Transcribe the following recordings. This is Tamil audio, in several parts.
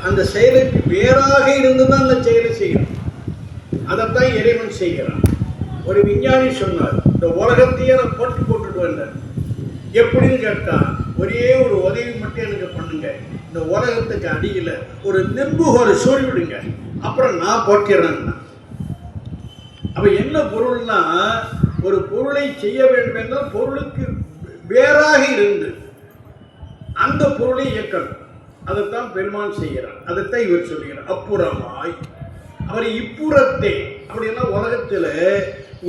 அந்த செயலுக்கு வேறாக இருந்து தான் அந்த செயலை செய்யணும். அதைத்தான் இறைவன் செய்கிறான். ஒரு விஞ்ஞானி சொன்னார், இந்த உலகத்தையே நான் போட்டுட்டு வந்தேன். எப்படின்னு கேட்டால், ஒரே ஒரு உதவி மட்டும் எனக்கு பண்ணுங்க, இந்த உலகத்துக்கு அடியில் ஒரு நெம்புகோலை சோறி விடுங்க, அப்புறம் நான் போட்டுறேன். அப்போ என்ன பொருள்னா, ஒரு பொருளை செய்ய வேண்டும் என்றால் பொருளுக்கு வேறாக இருந்து அந்த பொருளை இயக்கணும். அதைத்தான் பெருமான் செய்கிறார். அதைத்தான் இவர் சொல்கிறார். அப்புறமாய் அவர் இப்புறத்தே, அப்படின்னா உலகத்தில்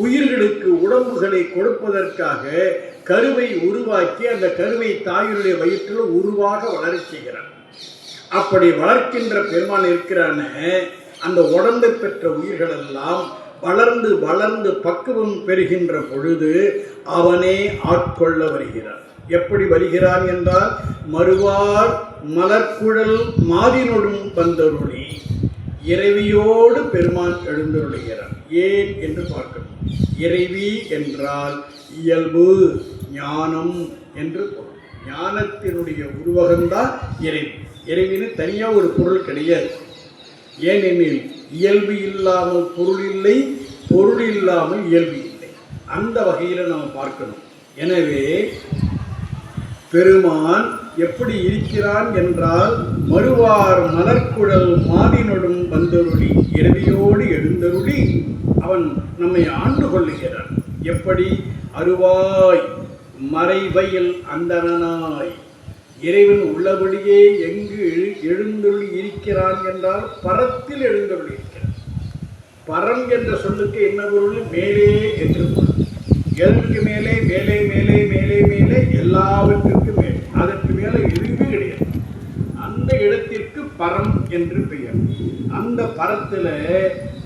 உயிர்களுக்கு உடம்புகளை கொடுப்பதற்காக கருவை உருவாக்கி அந்த கருவை தாயுடைய வயிற்றில் உருவாக வளர செய்கிறார். அப்படி வளர்க்கின்ற பெருமான் இருக்கிறான, அந்த உடம்பை பெற்ற உயிர்கள் எல்லாம் வளர்ந்து வளர்ந்து பக்குவம் பெறுகின்ற பொழுது அவனே ஆட்கொள்ள வருகிறார். எப்படி வருகிறான் என்றால், மறுவார் மலர்குழல் மாதினொடும் வந்தருளி இறைவியோடு பெருமான் எழுந்தருளுகிறார். ஏன் என்று பார்க்கணும். இறைவி என்றால் இயல்பு, ஞானம் என்று பொருள். ஞானத்தினுடைய உருவகம்தான் இறைவி. இறைவின்னு தனியாக ஒரு பொருள் கிடையாது. ஏனெனில் இயல்பு இல்லாமல் பொருள் இல்லை, பொருள் இல்லாமல் இயல்பு இல்லை. அந்த வகையில் நாம் பார்க்கணும். எனவே பெருமான் எப்படி இருக்கிறான் என்றால், மறுவார் மலர்குழல் மாதினொடும் வந்தருளி இரவியோடு எழுந்தருளி அவன் நம்மை ஆண்டு கொள்ளுகிறான். எப்படி? அருவாய் மறைவயல் அந்தனாய். இறைவன் உள்ளபடியே எங்கு எழுந்தருளி இருக்கிறான் என்றால் பரத்தில் எழுந்தருளி இருக்கிறான். பரம் என்ற சொல்லுக்கு என்ன பொருள்? மேலே என்று பொருள். எதற்கு மேலே? மேலே மேலே மேலே மேலே, எல்லாவற்றிற்கும் மேலே. அதற்கு மேலே எதுவுமே கிடையாது. அந்த இடத்திற்கு பரம் என்று பெயர். அந்த பரத்தில்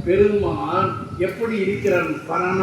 பெருமான் எப்படி இருக்கிறான்? பரனா